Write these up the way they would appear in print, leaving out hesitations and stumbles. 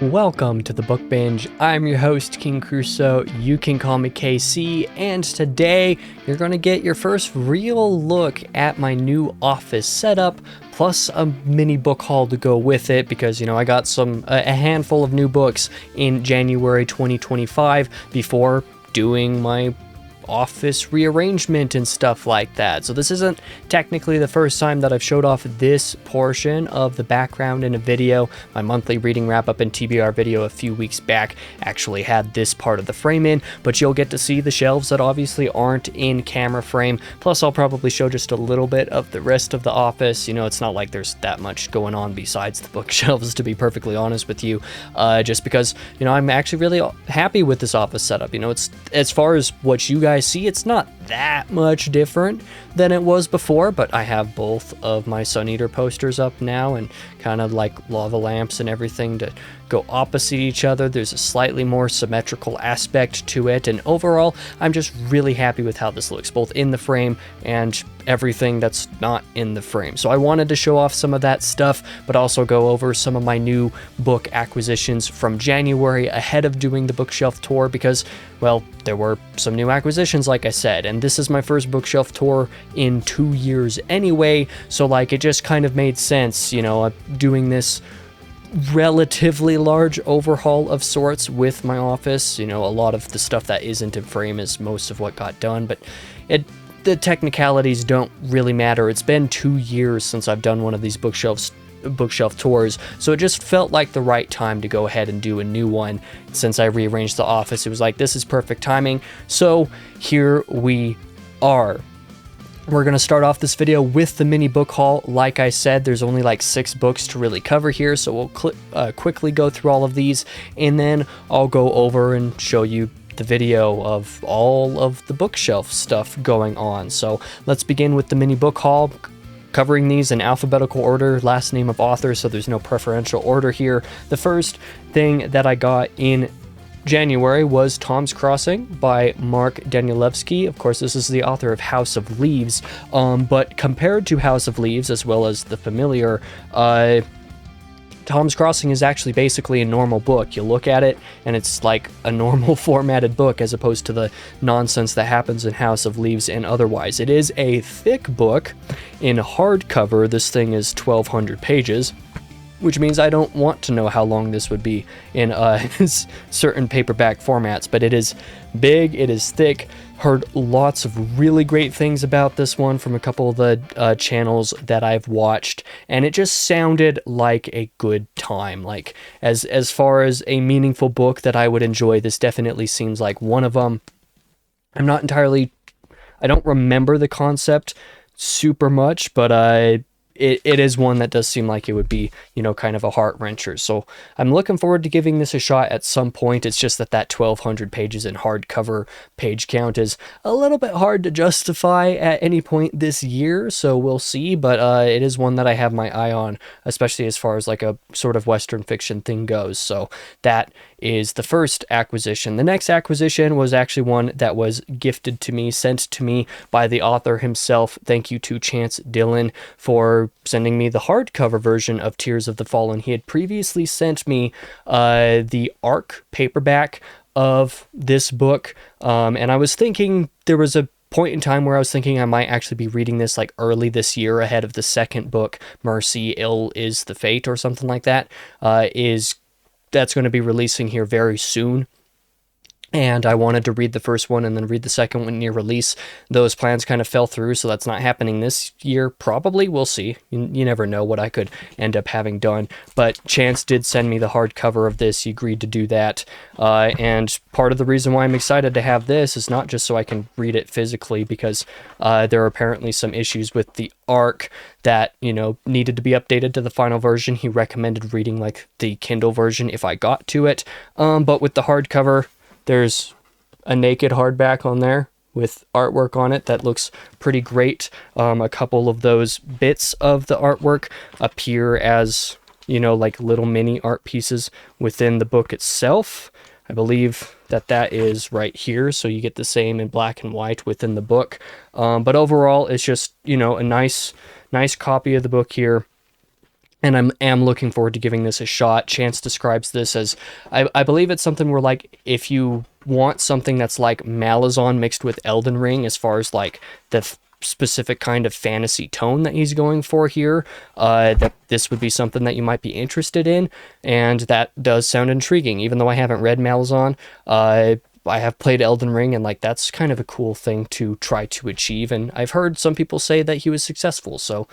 Welcome to the Book Binge. I'm your host, King Crusoe. You can call me KC, and today you're going to get your first real look at my new office setup, plus a mini book haul to go with it, because, I got a handful of new books in January 2025 before doing my office rearrangement and stuff like that. So this isn't technically the first time that I've showed off this portion of the background in a video. My monthly reading wrap-up and TBR video a few weeks back actually had this part of the frame in, but you'll get to see the shelves that obviously aren't in camera frame. Plus I'll probably show just a little bit of the rest of the office. It's not like there's that much going on besides the bookshelves, to be perfectly honest with you, just because I'm actually really happy with this office setup. It's, as far as what you guys see, it's not that much different than it was before, but I have both of my Sun Eater posters up now and kind of like lava lamps and everything to go opposite each other. There's a slightly more symmetrical aspect to it, and overall I'm just really happy with how this looks, both in the frame and everything that's not in the frame. So I wanted to show off some of that stuff, but also go over some of my new book acquisitions from January ahead of doing the bookshelf tour, because, well, there were some new acquisitions, like I said, and this is my first bookshelf tour in 2 years anyway, so it just kind of made sense, doing this relatively large overhaul of sorts with my office. A lot of the stuff that isn't in frame is most of what got done, but the technicalities don't really matter. It's been 2 years since I've done one of these bookshelf tours, so it just felt like the right time to go ahead and do a new one. Since I rearranged the office, it was like, this is perfect timing, so here we are. We're going to start off this video with the mini book haul. Like I said, there's only like 6 books to really cover here, so we'll quickly go through all of these, and then I'll go over and show you the video of all of the bookshelf stuff going on. So let's begin with the mini book haul, covering these in alphabetical order, last name of author, so there's no preferential order here. The first thing that I got in January was Tom's Crossing by Mark Danielewski. Of course, this is the author of House of Leaves, but compared to House of Leaves, as well as The Familiar, Tom's Crossing is actually basically a normal book. You look at it, and it's like a normal formatted book, as opposed to the nonsense that happens in House of Leaves and otherwise. It is a thick book in hardcover. This thing is 1,200 pages, which means I don't want to know how long this would be in certain paperback formats, but it is big, it is thick. Heard lots of really great things about this one from a couple of the channels that I've watched, and it just sounded like a good time. Like, as far as a meaningful book that I would enjoy, this definitely seems like one of them. I don't remember the concept super much, but it is one that does seem like it would be, kind of a heart-wrencher. So I'm looking forward to giving this a shot at some point. It's just that 1,200 pages in hardcover page count is a little bit hard to justify at any point this year, so we'll see. But it is one that I have my eye on, especially as far as like a sort of Western fiction thing goes. So that is the first acquisition. The next acquisition was actually one that was gifted to me, sent to me by the author himself. Thank you to Chance Dillon for sending me the hardcover version of Tears of the Fallen. He had previously sent me the ARC paperback of this book, and I was thinking, there was a point in time where I was thinking I might actually be reading this like early this year, ahead of the second book, Mercy, Ill is the Fate, or something like that, that's going to be releasing here very soon. And I wanted to read the first one and then read the second one near release. Those plans kind of fell through, so that's not happening this year. Probably, we'll see. You never know what I could end up having done. But Chance did send me the hardcover of this. He agreed to do that. And part of the reason why I'm excited to have this is not just so I can read it physically, because there are apparently some issues with the ARC that, needed to be updated to the final version. He recommended reading like the Kindle version if I got to it. But with the hardcover, there's a naked hardback on there with artwork on it that looks pretty great. A couple of those bits of the artwork appear as, like little mini art pieces within the book itself. I believe that is right here, so you get the same in black and white within the book. But overall, it's just, a nice copy of the book here. and am looking forward to giving this a shot. Chance describes this as, I believe it's something where, like, if you want something that's like Malazan mixed with Elden Ring, as far as like the specific kind of fantasy tone that he's going for here, that this would be something that you might be interested in, and that does sound intriguing. Even though I haven't read Malazan, I have played Elden Ring, and like that's kind of a cool thing to try to achieve, and I've heard some people say that he was successful, so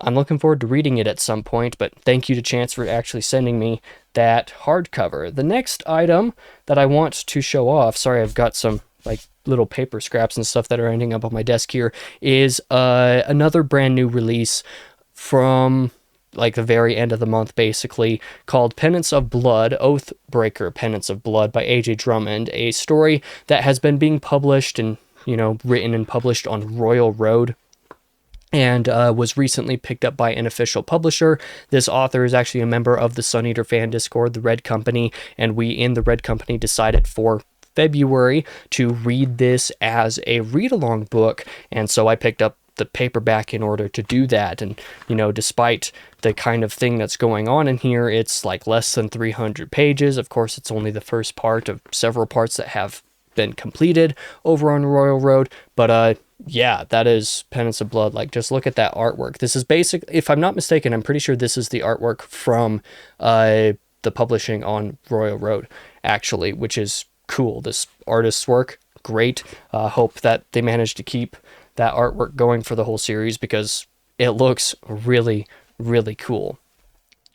I'm looking forward to reading it at some point. But thank you to Chance for actually sending me that hardcover. The next item that I want to show off, sorry, I've got some like little paper scraps and stuff that are ending up on my desk here, is another brand new release from like the very end of the month, basically, called Penance of Blood, Oathbreaker Penance of Blood by A.J. Drummond, a story that has been being published and, written and published on Royal Road, and was recently picked up by an official publisher. This author is actually a member of the Sun Eater fan Discord, the Red Company, and we in the Red Company decided for February to read this as a read-along book, and so I picked up the paperback in order to do that. And despite the kind of thing that's going on in here, it's like less than 300 pages. Of course, it's only the first part of several parts that have been completed over on Royal Road, but yeah, that is Penance of Blood. Like, just look at that artwork. This is basic, if I'm not mistaken, I'm pretty sure this is the artwork from the publishing on Royal Road, actually, which is cool. This artist's work, great. Hope that they manage to keep that artwork going for the whole series, because it looks really, really cool.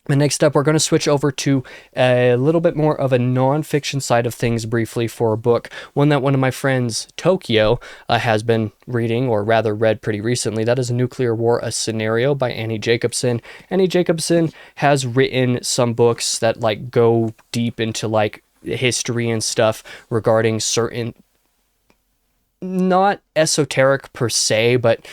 And next up, we're going to switch over to a little bit more of a non-fiction side of things briefly for a book, one that one of my friends, Tokyo, has been reading, or rather read pretty recently. That is Nuclear War, A Scenario by Annie Jacobson. Annie Jacobson has written some books that like go deep into like history and stuff regarding certain, not esoteric per se, but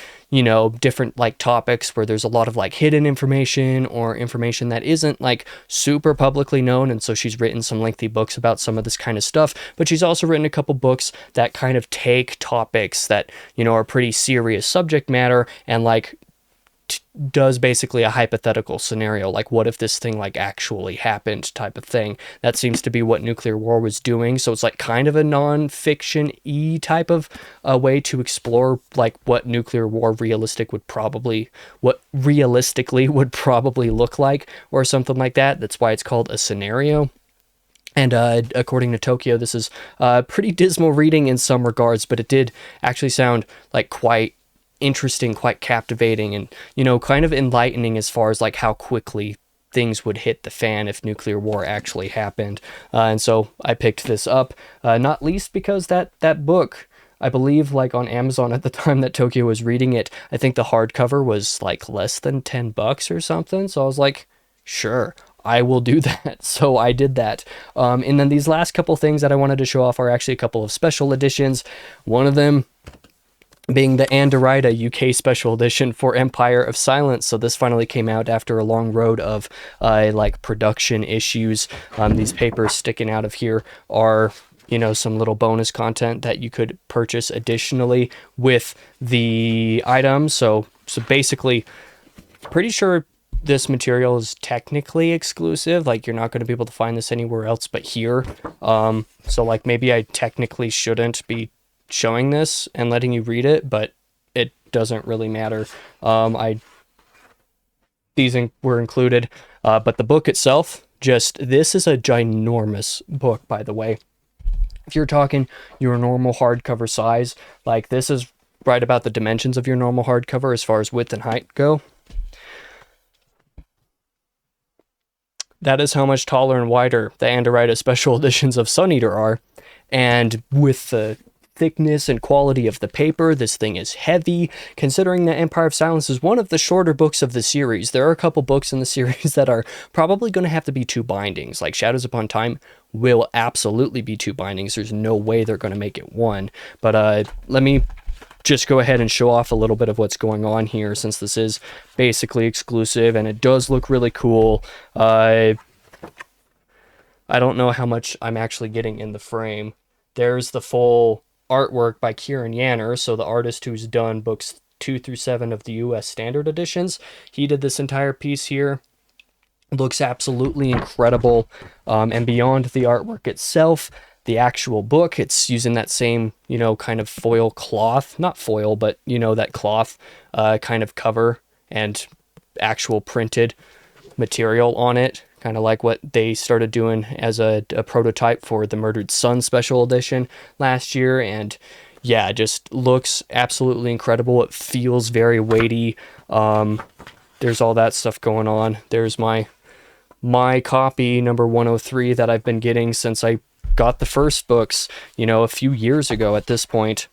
different like topics where there's a lot of like hidden information or information that isn't like super publicly known. And so she's written some lengthy books about some of this kind of stuff, but she's also written a couple books that kind of take topics that, are pretty serious subject matter and like does basically a hypothetical scenario, like what if this thing like actually happened type of thing. That seems to be what Nuclear War was doing. So it's like kind of a non-fiction-y type of way to explore like what nuclear war realistically would probably look like, or something like that. That's why it's called a scenario. And according to Tokyo, this is pretty dismal reading in some regards, but it did actually sound like quite interesting, quite captivating, and kind of enlightening as far as like how quickly things would hit the fan if nuclear war actually happened. And so I picked this up, not least because that book, I believe, like on Amazon at the time that Tokyo was reading it, I think the hardcover was like less than $10 or something. So I was like, sure, I will do that. So I did that. And then these last couple things that I wanted to show off are actually a couple of special editions. One of them being the Anderida UK special edition for Empire of Silence. So this finally came out after a long road of like production issues. These papers sticking out of here are some little bonus content that you could purchase additionally with the item. So basically, pretty sure this material is technically exclusive. Like, you're not going to be able to find this anywhere else but here. So like maybe I technically shouldn't be showing this and letting you read it, but it doesn't really matter. These were included, but the book itself, this is a ginormous book, by the way. If you're talking your normal hardcover size, like this is right about the dimensions of your normal hardcover as far as width and height go. That is how much taller and wider the Anderida special editions of Sun Eater are. And with the thickness and quality of the paper, this thing is heavy. Considering that Empire of Silence is one of the shorter books of the series, there are a couple books in the series that are probably going to have to be 2 bindings. Like Shadows Upon Time will absolutely be 2 bindings. There's no way they're going to make it 1. But let me just go ahead and show off a little bit of what's going on here, since this is basically exclusive and it does look really cool. I don't know how much I'm actually getting in the frame. There's the full artwork by Kieran Yanner, so the artist who's done books 2 through 7 of the US standard editions. He did this entire piece here. Looks absolutely incredible. And beyond the artwork itself, the actual book, it's using that same, kind of foil cloth, not foil, but, that cloth kind of cover and actual printed material on it, kind of like what they started doing as a prototype for the Murdered Son special edition last year. And yeah, just looks absolutely incredible. It feels very weighty. There's all that stuff going on. There's my copy number 103 that I've been getting since I got the first books, a few years ago at this point.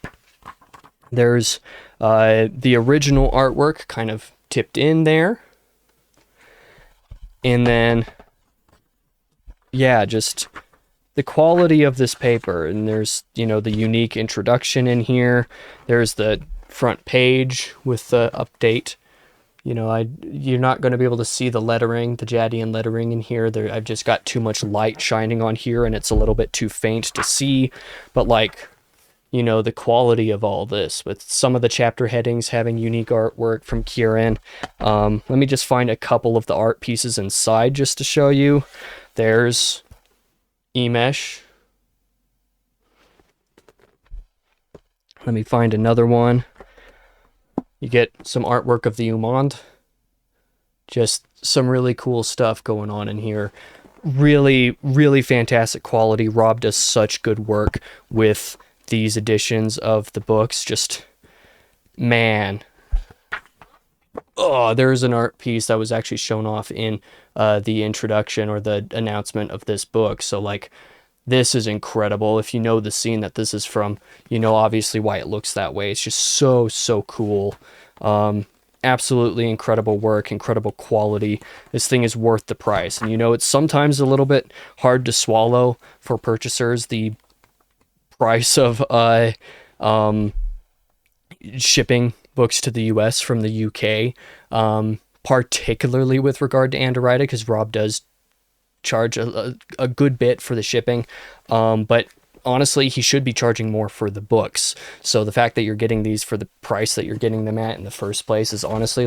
There's the original artwork kind of tipped in there. And then, yeah, just the quality of this paper. And there's, the unique introduction in here. There's the front page with the update. You're not going to be able to see the lettering, the Jadian lettering in here. I've just got too much light shining on here, and it's a little bit too faint to see. But the quality of all this, with some of the chapter headings having unique artwork from Kieran. Let me just find a couple of the art pieces inside just to show you. There's Emesh. Let me find another one. You get some artwork of the Umand. Just some really cool stuff going on in here. Really, really fantastic quality. Rob does such good work with these editions of the books. Just, man. Oh, there's an art piece that was actually shown off in the introduction or the announcement of this book. So, this is incredible. If you know the scene that this is from, obviously why it looks that way. It's just so, so cool. Absolutely incredible work, incredible quality. This thing is worth the price. And it's sometimes a little bit hard to swallow for purchasers, the price of shipping books to the US from the UK, particularly with regard to Andorita, because Rob does charge a good bit for the shipping, but honestly he should be charging more for the books. So the fact that you're getting these for the price that you're getting them at in the first place is honestly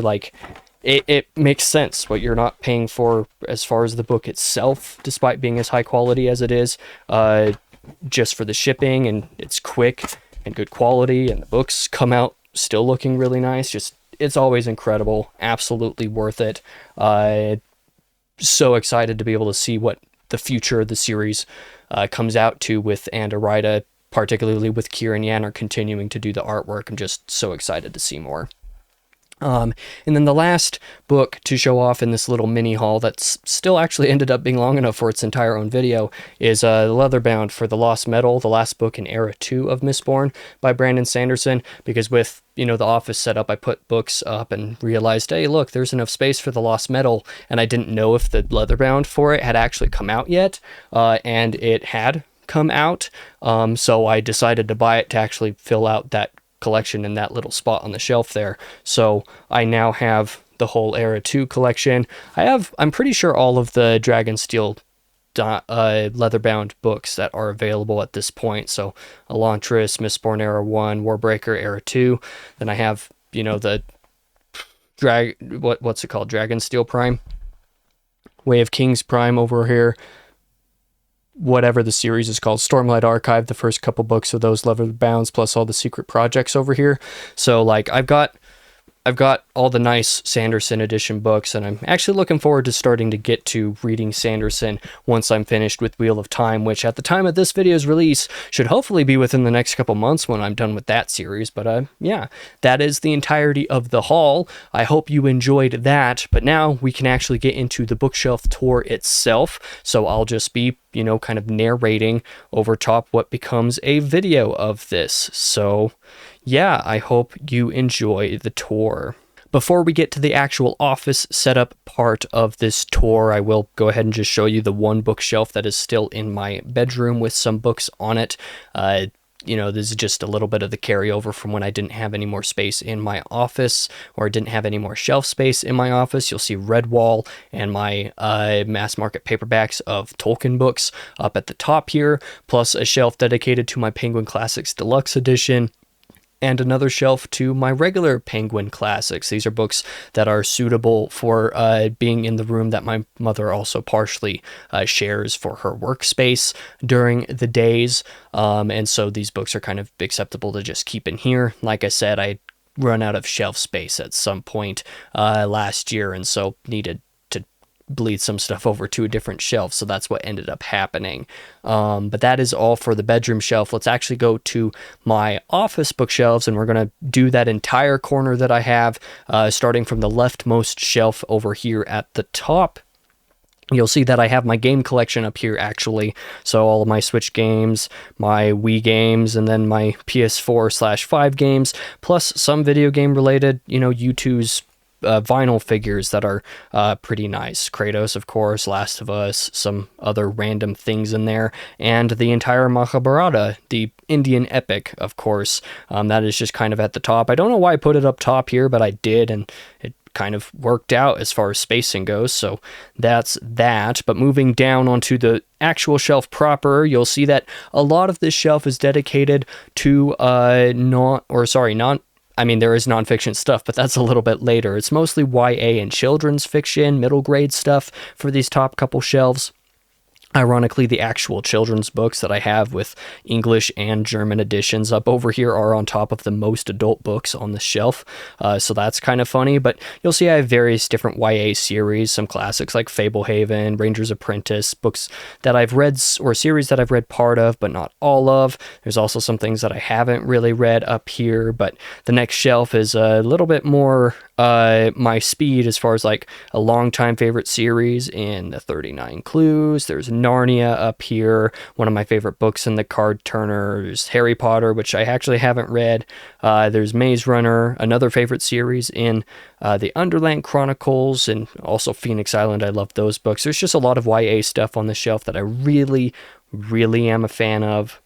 it makes sense what you're not paying for as far as the book itself, despite being as high quality as it is, just for the shipping, and it's quick and good quality, and the books come out still looking really nice. Just, it's always incredible. Absolutely worth it. So excited to be able to see what the future of the series comes out to with Andorita, particularly with Kieran Yanner continuing to do the artwork. I'm just so excited to see more. And then the last book to show off in this little mini haul that's still actually ended up being long enough for its entire own video is Leatherbound for the Lost Metal, the last book in Era 2 of Mistborn by Brandon Sanderson, because with, the office setup, I put books up and realized, hey, look, there's enough space for the Lost Metal, and I didn't know if the Leatherbound for it had actually come out yet, and it had come out, so I decided to buy it to actually fill out that collection in that little spot on the shelf there. So I now have the whole Era 2 collection. I'm pretty sure all of the Dragonsteel leatherbound books that are available at this point. So Elantris, Mistborn Era 1, Warbreaker Era 2. Then I have, the what's it called? Dragonsteel Prime. Way of Kings Prime over here. Whatever the series is called, Stormlight Archive, the first couple books of those Leatherbounds, plus all the secret projects over here. So I've got all the nice Sanderson edition books, and I'm actually looking forward to starting to get to reading Sanderson once I'm finished with Wheel of Time, which at the time of this video's release should hopefully be within the next couple months when I'm done with that series. But yeah, that is the entirety of the haul. I hope you enjoyed that, but now we can actually get into the bookshelf tour itself. So I'll just be, kind of narrating over top what becomes a video of this. So yeah, I hope you enjoy the tour. Before we get to the actual office setup part of this tour, I will go ahead and just show you the one bookshelf that is still in my bedroom with some books on it. This is just a little bit of the carryover from when I didn't have any more space in my office, or didn't have any more shelf space in my office. You'll see Redwall and my mass market paperbacks of Tolkien books up at the top here, plus a shelf dedicated to my Penguin Classics Deluxe Edition. and another shelf to my regular Penguin classics. These are books that are suitable for being in the room that my mother also partially shares for her workspace during the days. And so these books are kind of acceptable to just keep in here. Like I said, I run out of shelf space at some point last year, and so needed to bleed some stuff over to a different shelf, so that's what ended up happening. But that is all for the bedroom shelf. Let's actually go to my office bookshelves, and we're going to do that entire corner that I have, starting from the leftmost shelf over here at the top. You'll see that I have my game collection up here, actually. So all of my Switch games, my Wii games, and then my PS4/5 games, plus some video game related, U2's vinyl figures that are pretty nice. Kratos, of course, Last of Us, some other random things in there, and the entire Mahabharata, the Indian epic, of course. That is just kind of at the top. I don't know why I put it up top here, but I did, and it kind of worked out as far as spacing goes, so that's that. But moving down onto the actual shelf proper, you'll see that a lot of this shelf is dedicated to there is nonfiction stuff, but that's a little bit later. It's mostly YA and children's fiction, middle grade stuff for these top couple shelves. Ironically, the actual children's books that I have with English and German editions up over here are on top of the most adult books on the shelf, so that's kind of funny. But you'll see I have various different YA series, some classics like Fablehaven, Ranger's Apprentice, books that I've read, or series that I've read part of, but not all of. There's also some things that I haven't really read up here, but the next shelf is a little bit more my speed as far as like a longtime favorite series in the 39 Clues. There's Narnia up here, one of my favorite books in the card turner. There's Harry Potter, which I actually haven't read. There's Maze Runner, another favorite series in the Underland Chronicles, and also Phoenix Island. I love those books. There's just a lot of YA stuff on the shelf that I really, really am a fan of.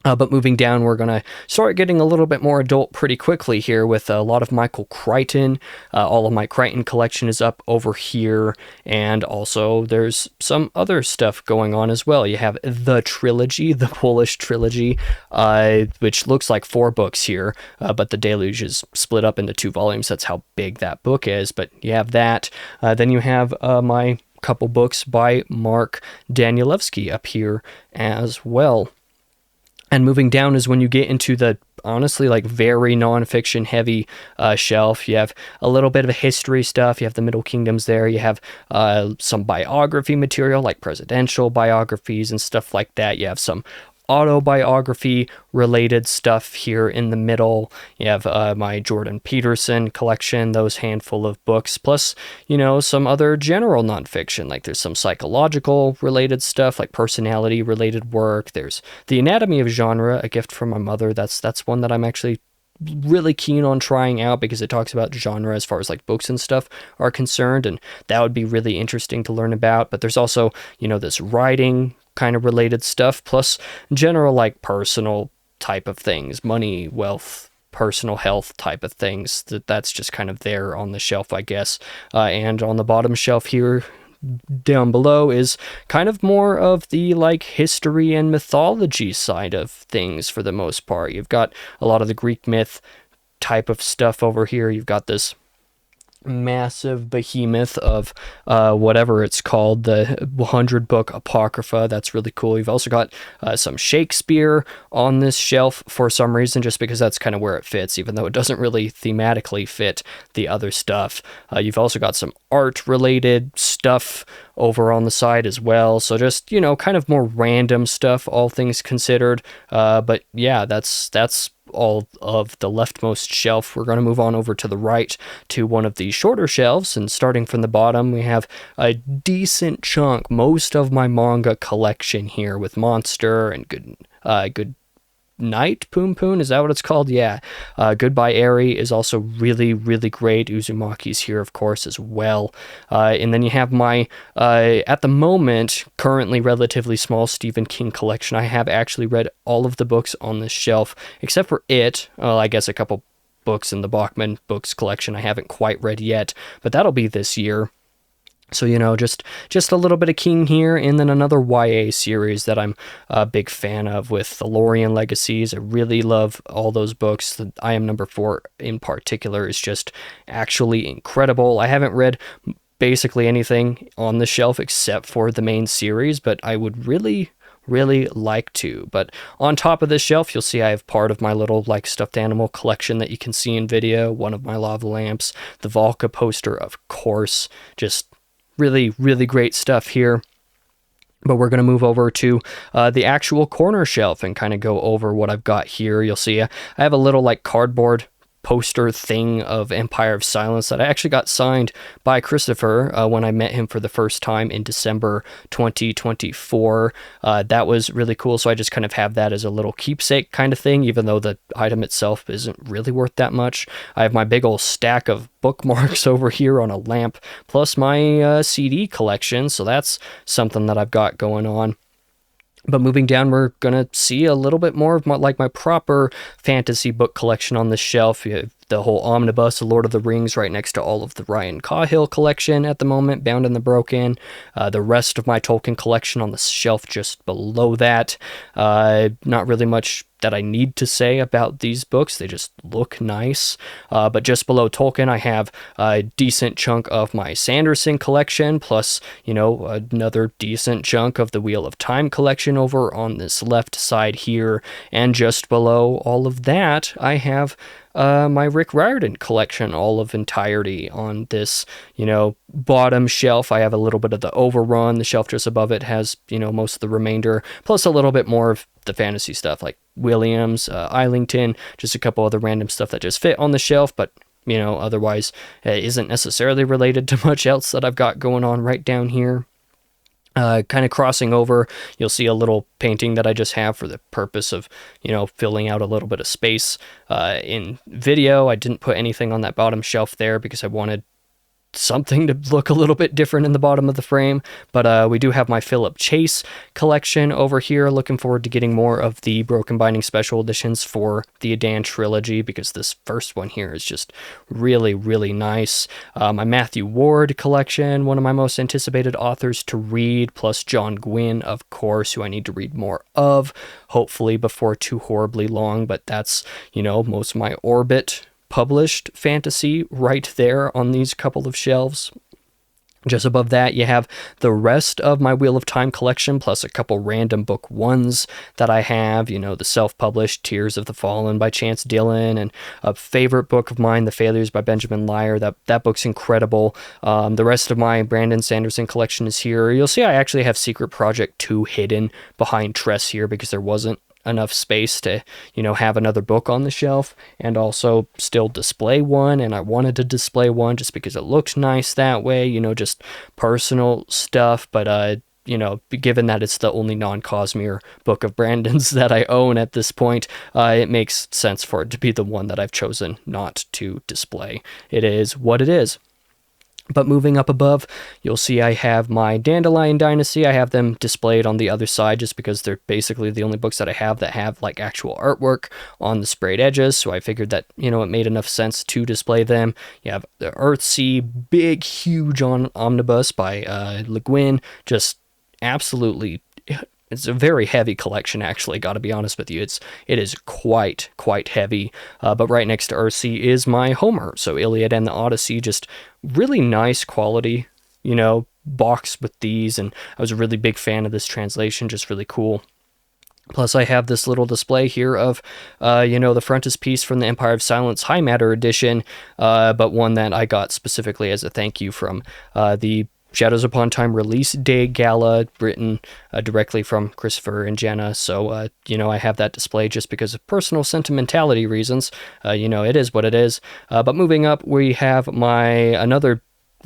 But moving down, we're going to start getting a little bit more adult pretty quickly here with a lot of Michael Crichton. All of my Crichton collection is up over here, and also there's some other stuff going on as well. You have the trilogy, the Polish trilogy, which looks like 4 books here, but The Deluge is split up into 2 volumes. That's how big that book is, but you have that. Then you have my couple books by Mark Danielewski up here as well. And moving down is when you get into the, honestly, like very nonfiction heavy shelf. You have a little bit of history stuff. You have the Middle Kingdoms there. You have some biography material, like presidential biographies and stuff like that. You have some autobiography related stuff here in the middle. You have my Jordan Peterson collection, those handful of books, plus some other general nonfiction, like there's some psychological related stuff, like personality related work. There's The Anatomy of Genre, a gift from my mother. That's one that I'm actually really keen on trying out, because it talks about genre as far as like books and stuff are concerned, and that would be really interesting to learn about. But there's also this writing kind of related stuff, plus general like personal type of things, money, wealth, personal health type of things. That's just kind of there on the shelf, I guess. And on the bottom shelf here down below is kind of more of the like history and mythology side of things for the most part. You've got a lot of the Greek myth type of stuff over here. You've got this massive behemoth of whatever it's called, the 100-book Apocrypha. That's really cool. You've also got some Shakespeare on this shelf for some reason, just because that's kind of where it fits, even though it doesn't really thematically fit the other stuff. You've also got some art-related stuff over on the side as well. So just, kind of more random stuff, all things considered. But yeah, that's all of the leftmost shelf. We're going to move on over to the right to one of the shorter shelves, and starting from the bottom, we have a decent chunk, most of my manga collection here, with Monster and Good Night Poon Poon, is that what it's called? Yeah. Goodbye Eri is also really, really great. Uzumaki's here, of course, as well. And then you have my, at the moment, currently relatively small Stephen King collection. I have actually read all of the books on this shelf, except for I guess a couple books in the Bachman books collection I haven't quite read yet, but that'll be this year. So, just a little bit of King here, and then another YA series that I'm a big fan of with the Lorien Legacies. I really love all those books. The I Am Number 4 in particular is just actually incredible. I haven't read basically anything on the shelf except for the main series, but I would really like to. But on top of this shelf, you'll see I have part of my little like stuffed animal collection that you can see in video, one of my lava lamps, the Valka poster, of course. Just really great stuff here. But we're going to move over to the actual corner shelf and kind of go over what I've got here. You'll see I have a little like cardboard poster thing of Empire of Silence that I actually got signed by Christopher when I met him for the first time in December 2024. That was really cool. So I just kind of have that as a little keepsake kind of thing, even though the item itself isn't really worth that much. I have my big old stack of bookmarks over here on a lamp, plus my CD collection. So that's something that I've got going on. But moving down, we're going to see a little bit more of my proper fantasy book collection on this shelf. You have the whole omnibus of Lord of the Rings right next to all of the Ryan Cahill collection at the moment, Bound and the Broken. The rest of my Tolkien collection on the shelf just below that. Not really much that I need to say about these books. They just look nice. But just below Tolkien, I have a decent chunk of my Sanderson collection, plus, another decent chunk of the Wheel of Time collection over on this left side here. And just below all of that, I have my Rick Riordan collection, all of entirety on this, bottom shelf. I have a little bit of the Overrun. The shelf just above it has, most of the remainder, plus a little bit more of the fantasy stuff like Williams, Islington, just a couple other random stuff that just fit on the shelf, but otherwise isn't necessarily related to much else that I've got going on right down here. Kind of crossing over, you'll see a little painting that I just have for the purpose of, filling out a little bit of space. In video, I didn't put anything on that bottom shelf there because I wanted something to look a little bit different in the bottom of the frame. But we do have my Philip Chase collection over here. Looking forward to getting more of the Broken Binding special editions for the Adan trilogy, because this first one here is just really nice. My Matthew Ward collection, one of my most anticipated authors to read, plus John Gwynne, of course, who I need to read more of, hopefully before too horribly long. But that's, most of my Orbit published fantasy right there on these couple of shelves. Just above that, you have the rest of my Wheel of Time collection, plus a couple random book ones that I have, the self-published Tears of the Fallen by Chance Dillon, and a favorite book of mine, The Failures by Benjamin Lyer. That book's incredible. The rest of my Brandon Sanderson collection is here. You'll see I actually have Secret Project 2 hidden behind Tress here because there wasn't enough space to, have another book on the shelf and also still display one. And I wanted to display one just because it looks nice that way, just personal stuff. But, given that it's the only non-Cosmere book of Brandon's that I own at this point, it makes sense for it to be the one that I've chosen not to display. It is what it is. But moving up above, you'll see I have my Dandelion Dynasty. I have them displayed on the other side just because they're basically the only books that I have that have like actual artwork on the sprayed edges. So I figured that, it made enough sense to display them. You have the Earthsea, big, huge omnibus by Le Guin. Just absolutely, it's a very heavy collection, actually, gotta be honest with you. It is quite heavy. But right next to Earthsea is my Homer. So Iliad and the Odyssey, just really nice quality, box with these. And I was a really big fan of this translation, just really cool. Plus, I have this little display here of, the frontispiece from the Empire of Silence High Matter edition, but one that I got specifically as a thank you from the Shadows Upon Time release day gala, written directly from Christopher and Jenna. So, I have that display just because of personal sentimentality reasons. It is what it is. But moving up, we have another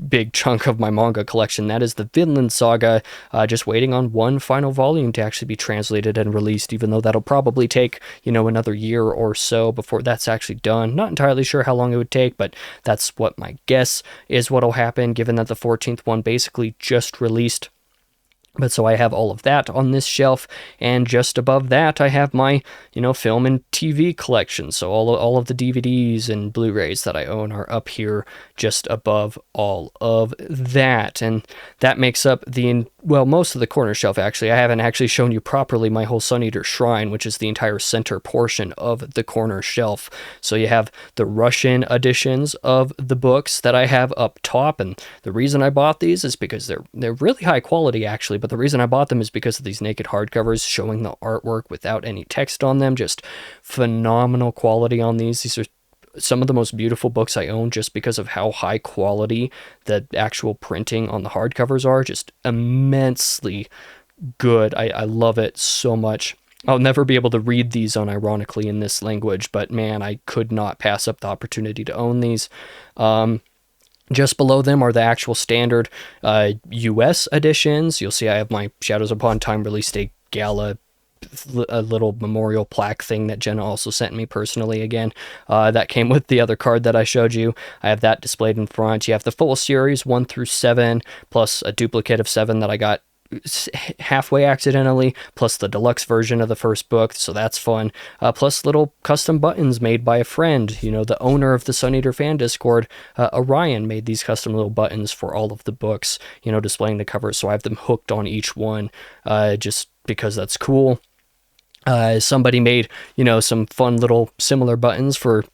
big chunk of my manga collection. That is the Vinland Saga, just waiting on one final volume to actually be translated and released, even though that'll probably take, another year or so before that's actually done. Not entirely sure how long it would take, but that's what my guess is what'll happen, given that the 14th one basically just released But so I have all of that on this shelf, and just above that I have my, film and TV collection. So all of the DVDs and Blu-rays that I own are up here just above all of that. And that makes up most of the corner shelf, actually. I haven't actually shown you properly my whole Sun Eater shrine, which is the entire center portion of the corner shelf. So you have the Russian editions of the books that I have up top, and the reason I bought these is because they're really high quality, actually. But the reason I bought them is because of these naked hardcovers showing the artwork without any text on them. Just phenomenal quality on these. These are some of the most beautiful books I own just because of how high quality the actual printing on the hardcovers are. Just immensely good. I love it so much. I'll never be able to read these unironically in this language, but man, I could not pass up the opportunity to own these. Just below them are the actual standard US editions. You'll see I have my Shadows Upon Time release day gala, a little memorial plaque thing that Jenna also sent me personally again. That came with the other card that I showed you. I have that displayed in front. You have the full series 1 through 7, plus a duplicate of 7 that I got halfway accidentally, plus the deluxe version of the first book, so that's fun, plus little custom buttons made by a friend. The owner of the Sun Eater fan Discord, Orion, made these custom little buttons for all of the books, displaying the covers, so I have them hooked on each one, just because that's cool. Somebody made, some fun little similar buttons for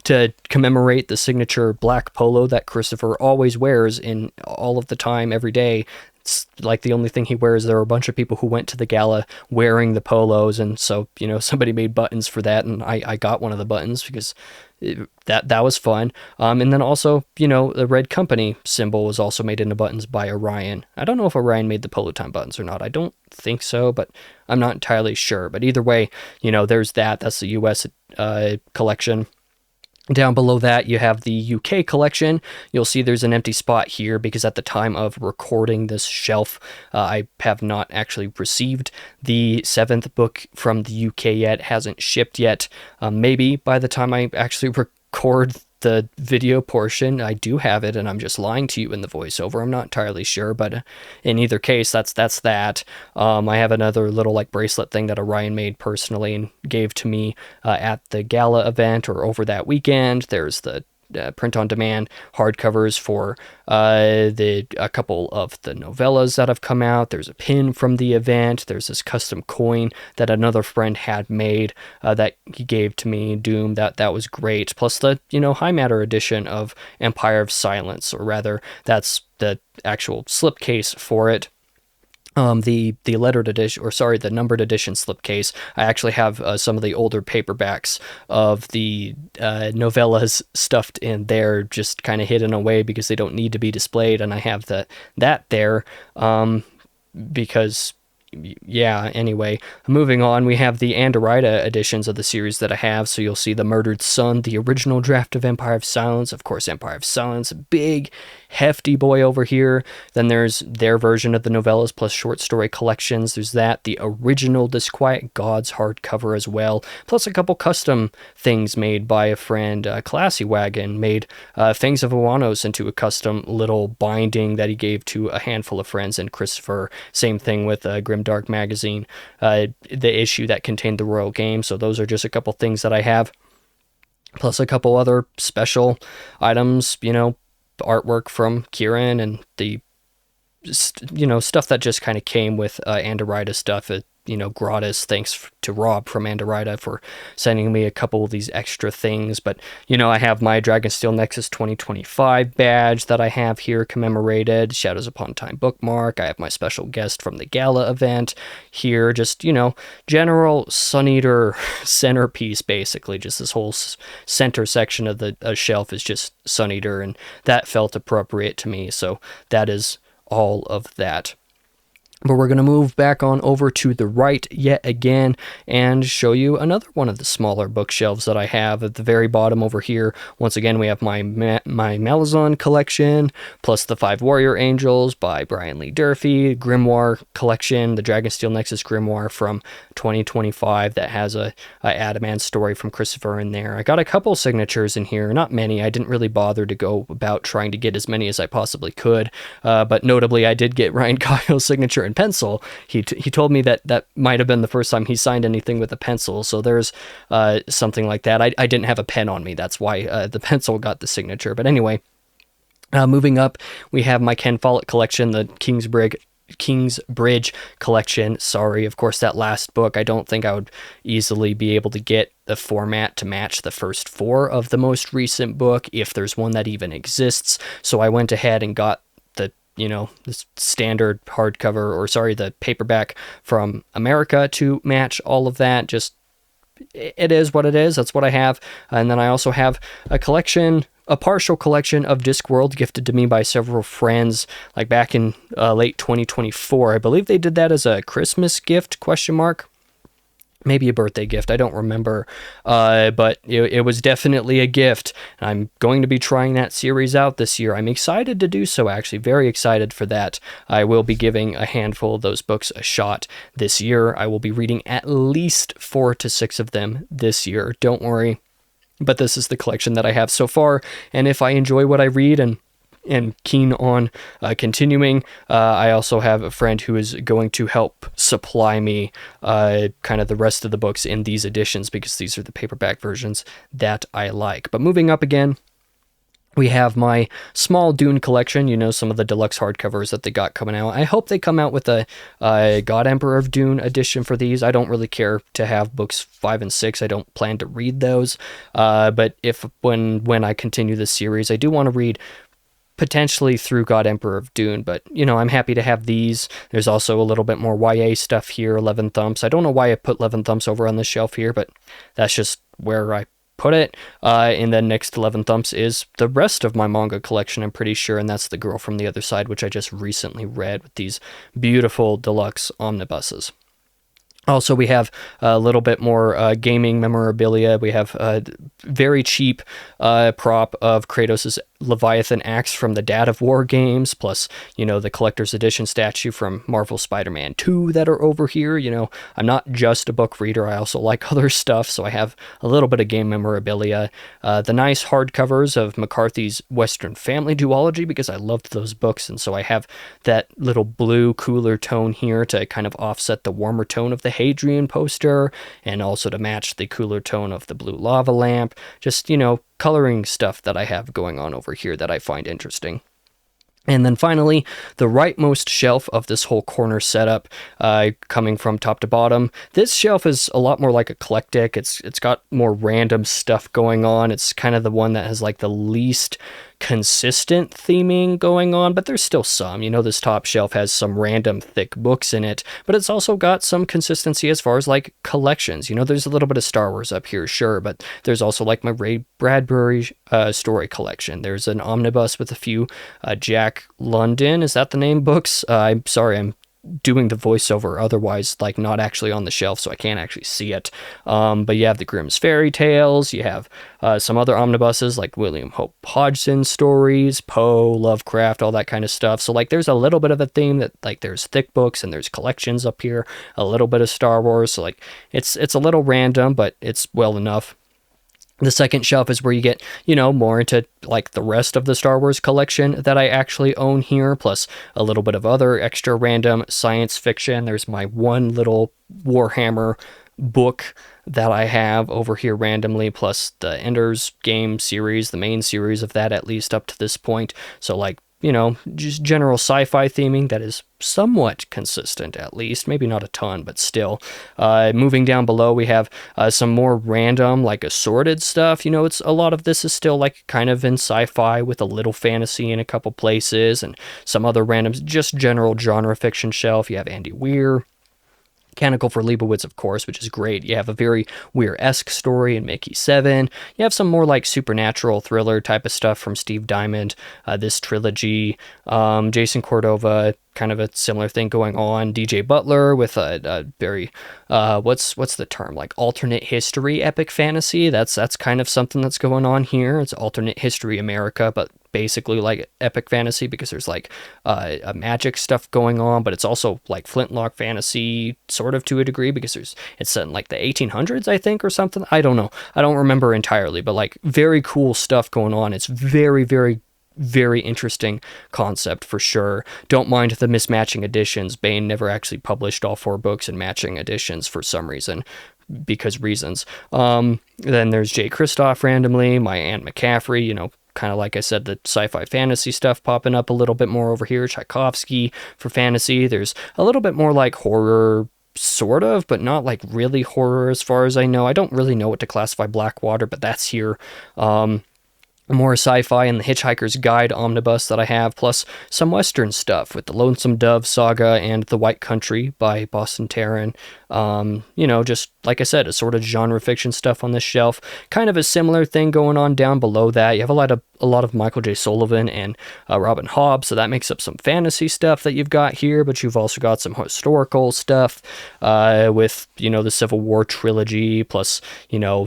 to commemorate the signature black polo that Christopher always wears in all of the time, every day. It's like the only thing he wears. There are a bunch of people who went to the gala wearing the polos, and so somebody made buttons for that, and I got one of the buttons because that was fun. And then also, the red company symbol was also made into buttons by Orion. I don't know if Orion made the Polo Time buttons or not. I don't think so, but I'm not entirely sure. But either way, there's that. That's the US collection. Down below that, you have the UK collection. You'll see there's an empty spot here because at the time of recording this shelf, I have not actually received the 7th book from the UK yet. Hasn't shipped yet. Maybe by the time I actually record the video portion, I do have it, and I'm just lying to you in the voiceover. I'm not entirely sure, but in either case, that's that. I have another little bracelet thing that Orion made personally and gave to me at the gala event or over that weekend. There's the print-on-demand hardcovers for a couple of the novellas that have come out. There's a pin from the event. There's this custom coin that another friend had made that he gave to me, Doom. That was great. Plus the High Matter edition of Empire of Silence, or rather, that's the actual slipcase for it. The lettered edition, the numbered edition slipcase. I actually have some of the older paperbacks of the novellas stuffed in there, just kind of hidden away because they don't need to be displayed, and I have that there because anyway, moving on, we have the Anderida editions of the series that I have. So you'll see the Murdered Sun, the original draft of Empire of Silence. Of course, Empire of Silence, a big, hefty boy over here. Then there's their version of the novellas plus short story collections. There's that, the original Disquiet Gods hardcover as well, plus a couple custom things made by a friend. Classy Wagon made Fangs of Oanos into a custom little binding that he gave to a handful of friends, and Christopher. Same thing with Grim Dark Magazine, the issue that contained the Royal Game. So those are just a couple things that I have, plus a couple other special items, artwork from Kieran and the stuff that just kind of came with Anderida stuff. Gratis. Thanks to Rob from Anderida for sending me a couple of these extra things. But, I have my Dragonsteel Nexus 2025 badge that I have here commemorated, Shadows Upon Time bookmark. I have my special guest from the gala event here. Just, general Sun Eater centerpiece, basically. Just this whole center section of the shelf is just Sun Eater, and that felt appropriate to me. So that is all of that. But we're going to move back on over to the right yet again and show you another one of the smaller bookshelves that I have. At the very bottom over here, once again, we have my Malazan collection, plus the 5 Warrior Angels by Brian Lee Durfee, Grimoire collection, the Dragonsteel Nexus Grimoire from 2025 that has a Adamant story from Christopher in there. I got a couple signatures in here, not many. I didn't really bother to go about trying to get as many as I possibly could, but notably I did get Ryan Kyle's signature in pencil. He told me that that might have been the first time he signed anything with a pencil. So there's something like that. I didn't have a pen on me. That's why the pencil got the signature. But anyway, moving up, we have my Ken Follett collection, the Kingsbridge collection. Sorry, of course, that last book, I don't think I would easily be able to get the format to match the first 4 of the most recent book, if there's one that even exists. So I went ahead and got the standard hardcover, or sorry, the paperback from America to match all of that. Just, it is what it is. That's what I have. And then I also have a partial collection of Discworld gifted to me by several friends, like back in late 2024. I believe they did that as a Christmas gift, ? Maybe a birthday gift. I don't remember. But it was definitely a gift. I'm going to be trying that series out this year. I'm excited to do so, actually. Very excited for that. I will be giving a handful of those books a shot this year. I will be reading at least 4 to 6 of them this year. Don't worry. But this is the collection that I have so far. And if I enjoy what I read and keen on continuing, I also have a friend who is going to help supply me kind of the rest of the books in these editions, because these are the paperback versions that I like. But moving up again, we have my small Dune collection, some of the deluxe hardcovers that they got coming out. I hope they come out with a God Emperor of Dune edition for these. I don't really care to have books 5 and 6. I don't plan to read those. But when I continue this series, I do want to read potentially through God Emperor of Dune, but I'm happy to have these. There's also a little bit more YA stuff here, 11 Thumps. I don't know why I put 11 Thumps over on the shelf here, but that's just where I put it. And then next to 11 Thumps is the rest of my manga collection, I'm pretty sure, and that's The Girl from the Other Side, which I just recently read, with these beautiful deluxe omnibuses. Also, we have a little bit more gaming memorabilia. We have a very cheap prop of Kratos' Leviathan axe from the Dad of War games, plus, the collector's edition statue from Marvel Spider-Man 2 that are over here. I'm not just a book reader. I also like other stuff, so I have a little bit of game memorabilia. The nice hardcovers of McCarthy's Western Family duology, because I loved those books, and so I have that little blue, cooler tone here to kind of offset the warmer tone of the Hadrian poster, and also to match the cooler tone of the blue lava lamp. Just, coloring stuff that I have going on over here that I find interesting. And then finally, the rightmost shelf of this whole corner setup, coming from top to bottom. This shelf is a lot more like eclectic. It's got more random stuff going on. It's kind of the one that has like the least consistent theming going on, but there's still some. This top shelf has some random thick books in it, but it's also got some consistency as far as like collections. There's a little bit of Star Wars up here, sure, but there's also like my Ray Bradbury story collection. There's an omnibus with a few Jack London, is that the name, books? I'm sorry, I'm doing the voiceover otherwise, like not actually on the shelf, so I can't actually see it. But you have the Grimm's Fairy Tales, you have some other omnibuses like William Hope Hodgson stories, Poe, Lovecraft, all that kind of stuff. So like there's a little bit of a theme that like there's thick books and there's collections up here, a little bit of Star Wars. So like it's a little random, but it's well enough. The second shelf is where you get, more into like the rest of the Star Wars collection that I actually own here, plus a little bit of other extra random science fiction. There's my one little Warhammer book that I have over here randomly, plus the Ender's Game series, the main series of that, at least up to this point. So like, just general sci-fi theming that is somewhat consistent, at least. Maybe not a ton, but still. Moving down below, we have some more random, like assorted stuff. It's a lot of this is still like kind of in sci-fi with a little fantasy in a couple places, and some other random, just general genre fiction shelf. You have Andy Weir, Canonical for Leibowitz, of course, which is great. You have a very Weir-esque story in Mickey 7. You have some more like supernatural thriller type of stuff from Steve Diamond, this trilogy. Jason Cordova, kind of a similar thing going on. DJ Butler with a very, what's the term? Like alternate history epic fantasy. That's kind of something that's going on here. It's alternate history America, but basically like epic fantasy, because there's like a magic stuff going on, but it's also like flintlock fantasy sort of to a degree, because it's set in like the 1800s, I think, or something. I don't know. I don't remember entirely, but like very cool stuff going on. It's very, very very interesting concept for sure. Don't mind the mismatching editions. Baen never actually published all 4 books in matching editions for some reason, because reasons. Then there's Jay Kristoff randomly, my Aunt McCaffrey, kind of like I said, the sci-fi fantasy stuff popping up a little bit more over here. Tchaikovsky for fantasy. There's a little bit more like horror, sort of, but not like really horror as far as I know. I don't really know what to classify Blackwater, but that's here. More sci-fi in the Hitchhiker's Guide omnibus that I have, plus some Western stuff with the Lonesome Dove saga and The White Country by Boston Tarrant. Just like I said, a sort of genre fiction stuff on this shelf. Kind of a similar thing going on down below that. You have a lot of Michael J. Sullivan and Robin Hobb, so that makes up some fantasy stuff that you've got here, but you've also got some historical stuff with, the Civil War trilogy, plus,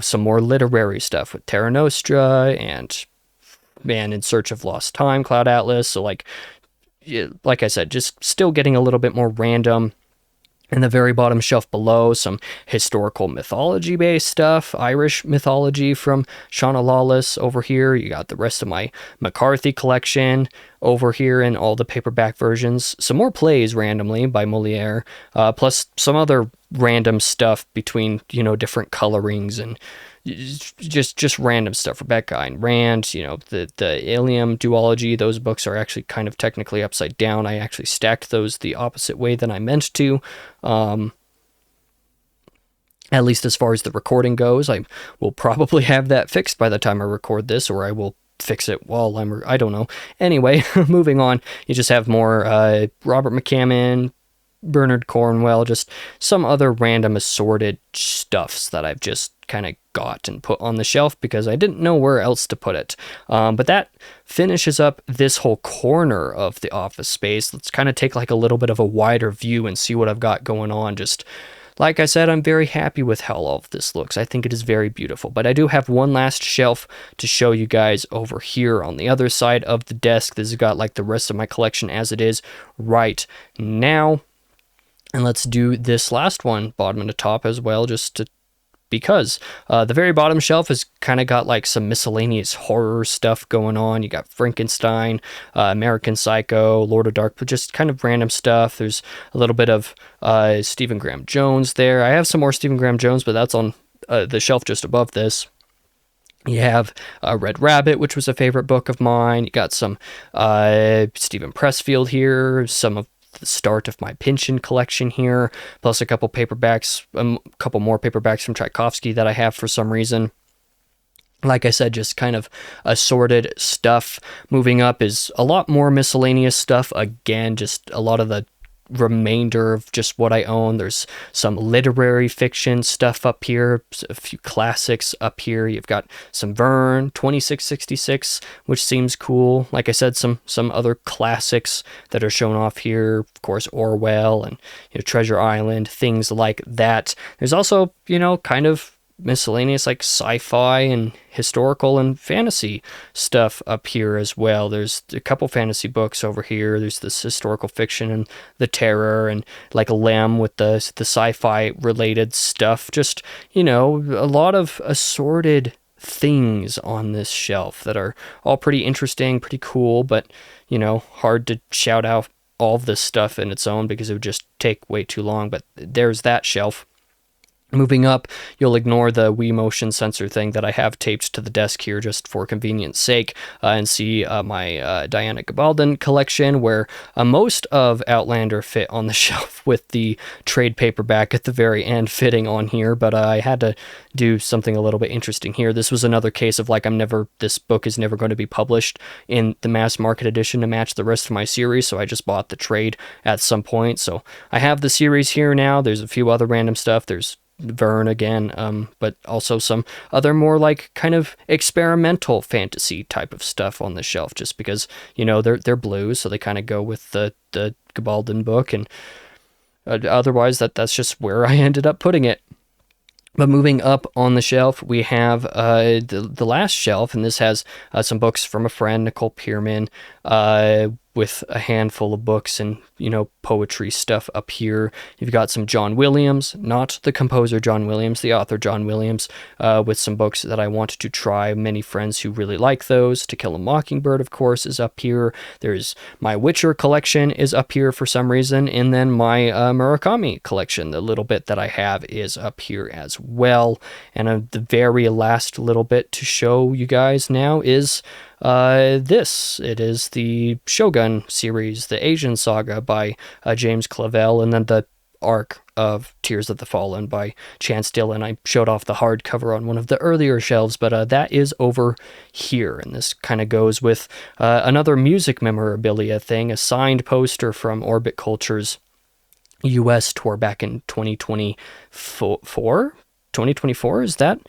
some more literary stuff with Terra Nostra and Man in Search of Lost Time, Cloud Atlas. So like I said, just still getting a little bit more random. In the very bottom shelf below, some historical mythology-based stuff, Irish mythology from Shauna Lawless over here. You got the rest of my McCarthy collection over here in all the paperback versions. Some more plays randomly by Moliere, plus some other random stuff between, different colorings and just random stuff. Rebecca and Rand, the Ilium duology, those books are actually kind of technically upside down. I actually stacked those the opposite way than I meant to. At least as far as the recording goes. I will probably have that fixed by the time I record this, or I will fix it while I don't know. Anyway, moving on. You just have more Robert McCammon, Bernard Cornwell, just some other random assorted stuffs that I've just kind of got and put on the shelf because I didn't know where else to put it. But that finishes up this whole corner of the office space. Let's kind of take like a little bit of a wider view and see what I've got going on. Just like I said, I'm very happy with how all of this looks. I think it is very beautiful. But I do have one last shelf to show you guys over here on the other side of the desk. This has got like the rest of my collection as it is right now. And let's do this last one, bottom and the top as well, because the very bottom shelf has kind of got like some miscellaneous horror stuff going on. You got Frankenstein, American Psycho, Lord of Dark, but just kind of random stuff. There's a little bit of Stephen Graham Jones there. I have some more Stephen Graham Jones, but that's on the shelf just above this. You have Red Rabbit, which was a favorite book of mine. You got some Stephen Pressfield here, some of the start of my pension collection here, plus a couple paperbacks, a couple more paperbacks from Tchaikovsky that I have for some reason. Like I said, just kind of assorted stuff. Moving up is a lot more miscellaneous stuff. Again, just a lot of the remainder of just what I own. There's some literary fiction stuff up here, a few classics up here. You've got some Verne, 2666, which seems cool. Like I said, some other classics that are shown off here. Of course, Orwell and Treasure Island, things like that. There's also, kind of miscellaneous like sci-fi and historical and fantasy stuff up here as well. There's a couple fantasy books over here. There's this historical fiction and the terror and like a Lem with the sci-fi related stuff. Just, a lot of assorted things on this shelf that are all pretty interesting, pretty cool, but, hard to shout out all of this stuff in its own because it would just take way too long. But there's that shelf. Moving up, you'll ignore the Wii motion sensor thing that I have taped to the desk here just for convenience sake, and see my Diana Gabaldon collection, where most of Outlander fit on the shelf with the trade paperback at the very end fitting on here, but I had to do something a little bit interesting here. This was another case of like this book is never going to be published in the mass market edition to match the rest of my series, so I just bought the trade at some point. So I have the series here now. There's a few other random stuff. There's Verne again, but also some other more like kind of experimental fantasy type of stuff on the shelf, just because they're blue, so they kind of go with the Gabaldon book, and otherwise that's just where I ended up putting it. But moving up on the shelf, we have the last shelf, and this has some books from a friend, Nicole Pierman, with a handful of books and, poetry stuff up here. You've got some John Williams, not the composer John Williams, the author John Williams, with some books that I wanted to try. Many friends who really like those. To Kill a Mockingbird, of course, is up here. There's my Witcher collection is up here for some reason, and then my Murakami collection, the little bit that I have, is up here as well. And the very last little bit to show you guys now is this. It is the Shogun series, the Asian Saga by James Clavell, and then the arc of Tears of the Fallen by Chance Dillon. I showed off the hardcover on one of the earlier shelves, but that is over here. And this kind of goes with another music memorabilia thing, a signed poster from Orbit Culture's US tour back in 2024? 2024? Is that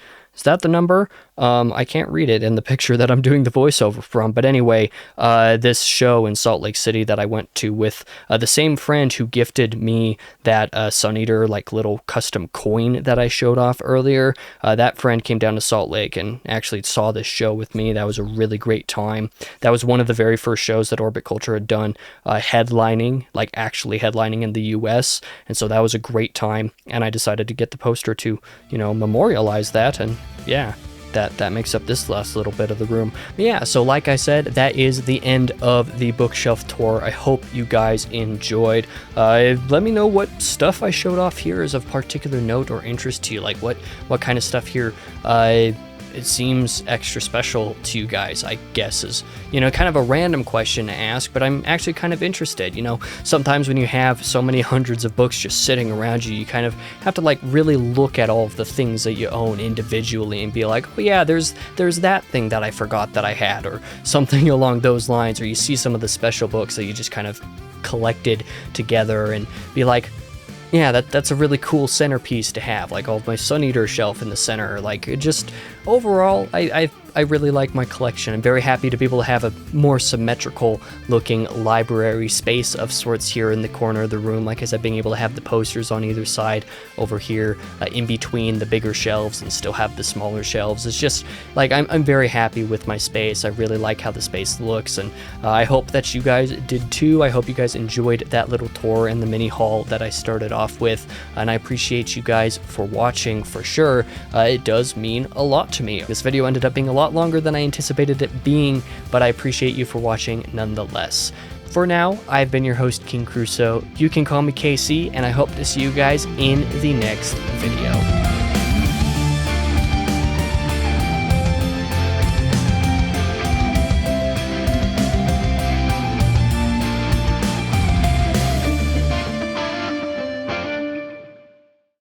the number? I can't read it in the picture that I'm doing the voiceover from. But anyway, this show in Salt Lake City that I went to with the same friend who gifted me that Sun Eater little custom coin that I showed off earlier. That friend came down to Salt Lake and actually saw this show with me. That was a really great time. That was one of the very first shows that Orbit Culture had done headlining, actually headlining in the US. And so that was a great time. And I decided to get the poster to, memorialize that. And yeah, that makes up this last little bit of the room. Yeah, so like I said, that is the end of the bookshelf tour. I hope you guys enjoyed. Let me know what stuff I showed off here is of particular note or interest to you. What kind of stuff here it seems extra special to you guys, I guess, is, kind of a random question to ask, but I'm actually kind of interested. Sometimes when you have so many hundreds of books just sitting around you, you kind of have to really look at all of the things that you own individually and be like, oh yeah, there's that thing that I forgot that I had, or something along those lines, or you see some of the special books that you just kind of collected together and be like, yeah, that's a really cool centerpiece to have, all of my Sun Eater shelf in the center. Just overall, I really like my collection. I'm very happy to be able to have a more symmetrical looking library space of sorts here in the corner of the room. Like I said, being able to have the posters on either side over here in between the bigger shelves and still have the smaller shelves. It's just I'm very happy with my space. I really like how the space looks, and I hope that you guys did too. I hope you guys enjoyed that little tour and the mini haul that I started off with, and I appreciate you guys for watching for sure. It does mean a lot to me. This video ended up being a lot longer than I anticipated it being, but I appreciate you for watching nonetheless. For now, I've been your host, King Crusoe. You can call me KC, and I hope to see you guys in the next video.